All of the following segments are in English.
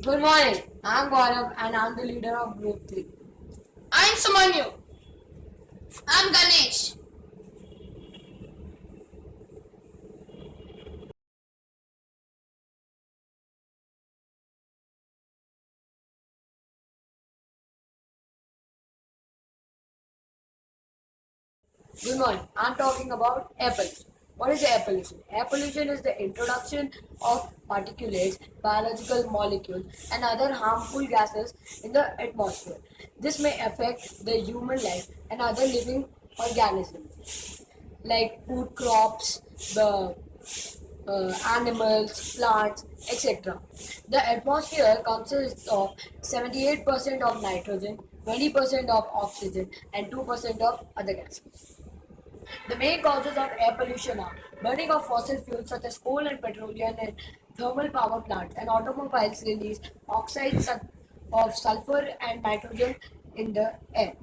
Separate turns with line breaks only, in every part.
Good morning. I'm Gaurav and I'm the leader of Group 3.
I'm Samanyu. I'm Ganesh.
Good morning. I'm talking about air pollution. What is air pollution? Air pollution is the introduction of particulates, biological molecules, and other harmful gases in the atmosphere. This may affect the human life and other living organisms like food crops, the animals, plants, etc. The atmosphere consists of 78% of nitrogen, 20% of oxygen, and 2% of other gases. The main causes of air pollution are burning of fossil fuels such as coal and petroleum and thermal power plants, and automobiles release oxides of sulfur and nitrogen in the air.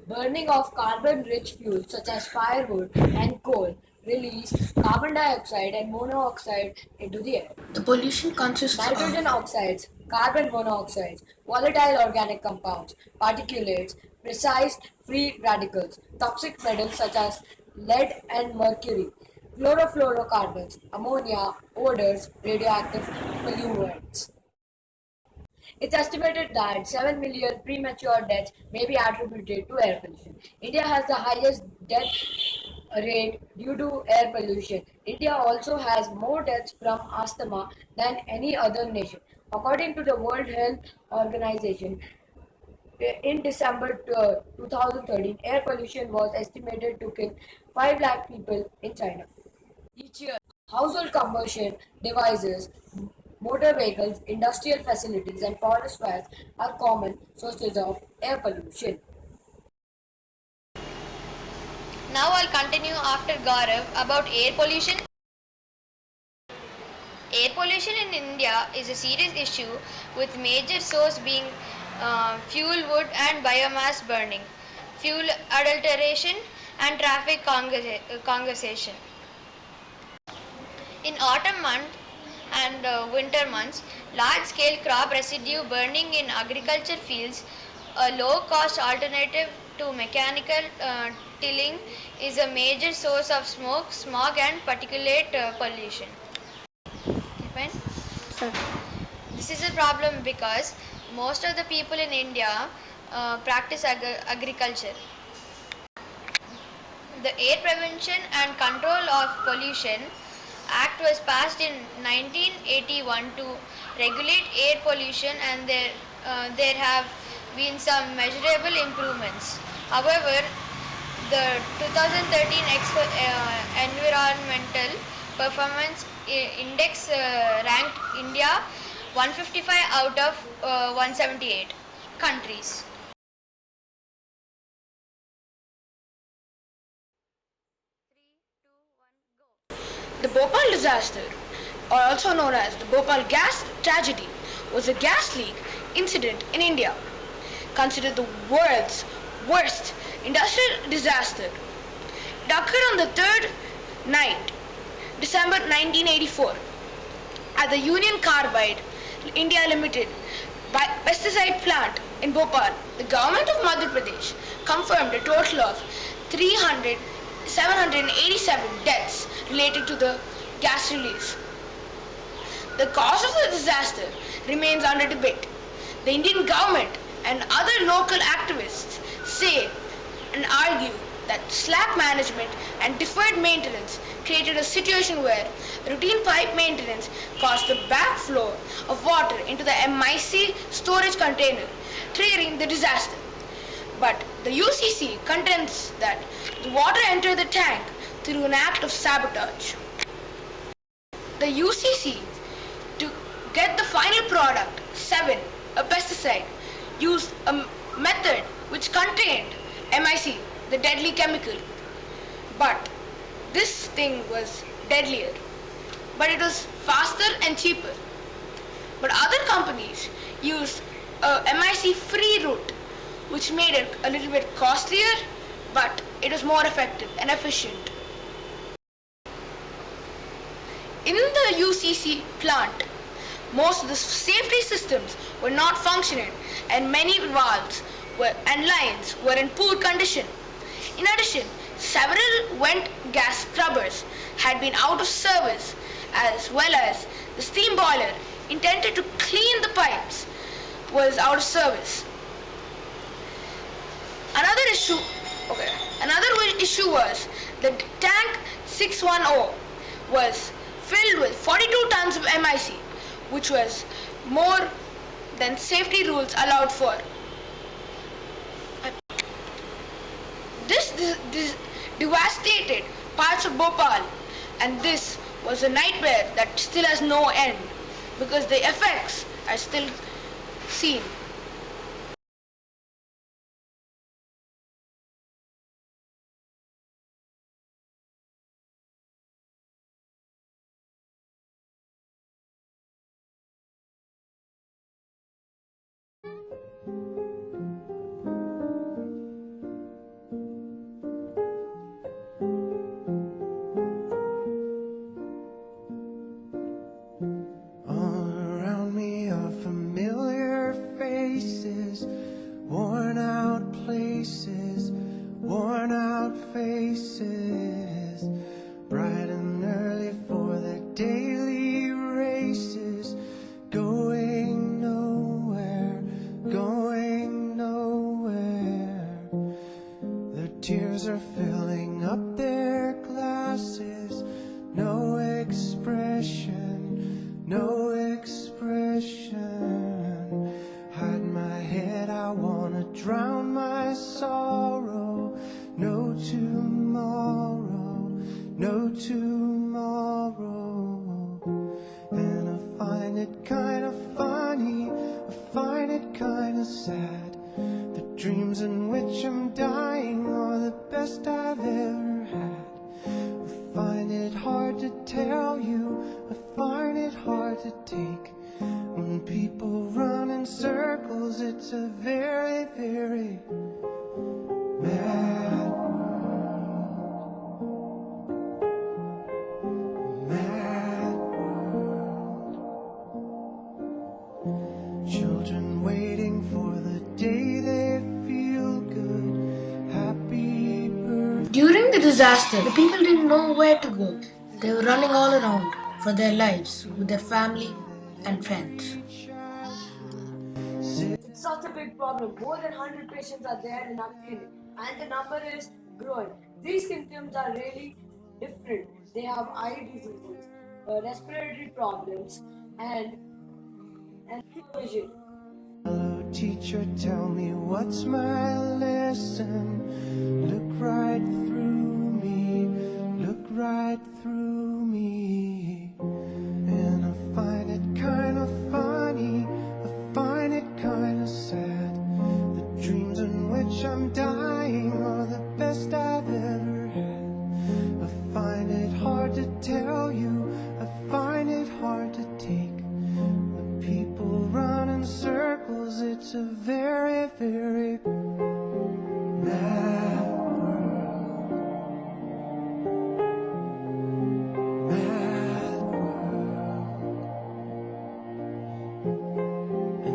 Burning of carbon-rich fuels such as firewood and coal release carbon dioxide and monoxide into the air.
The pollution consists
Nitrogen
of
oxides, carbon monoxides, volatile organic compounds, particulates, precise free radicals, toxic metals such as lead and mercury, chlorofluorocarbons, ammonia, odors, radioactive pollutants. It's estimated that 7 million premature deaths may be attributed to air pollution. India has the highest death rate due to air pollution. India also has more deaths from asthma than any other nation. According to the World Health Organization, in December 2013, air pollution was estimated to kill 5 lakh people in China each year. Household combustion devices, motor vehicles, industrial facilities, and forest fires are common sources of air pollution.
Now I'll continue after Gaurav about air pollution. Air pollution in India is a serious issue with major source being fuel wood and biomass burning, fuel adulteration and traffic congestion. In autumn month and winter months, large-scale crop residue burning in agriculture fields, a low-cost alternative to mechanical tilling, is a major source of smoke, smog, and particulate pollution. Fine. This is a problem because most of the people in India practice agriculture. The Air Prevention and Control of Pollution Act was passed in 1981 to regulate air pollution, and there have been some measurable improvements. However, the 2013 Environmental Performance Index ranked India 155 out of 178 countries.
The Bhopal disaster, or also known as the Bhopal gas tragedy, was a gas leak incident in India, considered the world's worst industrial disaster. It occurred on the third night, December 1984, at the Union Carbide India Limited pesticide plant in Bhopal. The government of Madhya Pradesh confirmed a total of 300 787 deaths related to the gas release. The cause of the disaster remains under debate. The Indian government and other local activists say and argue that slack management and deferred maintenance created a situation where routine pipe maintenance caused the backflow of water into the MIC storage container, triggering the disaster. But the UCC contends that the water entered the tank through an act of sabotage. The UCC, to get the final product, 7, a pesticide, used a method which contained MIC, the deadly chemical. But this thing was deadlier. But it was faster and cheaper. But other companies used a MIC free route, which made it a little bit costlier, but it was more effective and efficient. In the UCC plant, Most of the safety systems were not functioning, and many valves and lines were in poor condition. In addition, several vent gas scrubbers had been out of service, as well as the steam boiler intended to clean the pipes was out of service. Another issue was the tank 610 was filled with 42 tons of MIC, which was more than safety rules allowed for. This devastated parts of Bhopal, and this was a nightmare that still has no end because the effects are still seen.
All around me are familiar faces, worn out places, worn out faces, bright and early for their daily races, going nowhere, going nowhere. Their tears are filling up their glasses, no expression, no expression. Hide my head, I wanna drown my sorrow. No tomorrow, no tomorrow. And I find it kinda funny, I find it kinda sad. The dreams in which I'm dying are the best I've ever had. I find it hard to tell you, I find it hard to take. When people run in circles, it's a very, very mad world. Mad world. Children waiting for the day they feel good. Happy birthday.
During the disaster, the people didn't know where to go. They were running all around for their lives with their family and friends.
It's such a big problem. More than 100 patients are there in our clinic, and the number is growing. These symptoms are really different. They have eye diseases, respiratory problems, and vision.
Hello, teacher, tell me what's my lesson. Look right through me, look right through me. And I find it kind of funny, I find it kind of sad. The dreams in which I'm dying are the best I've ever had. I find it hard to tell you, I find it hard to take. People run in circles, it's a very, very mad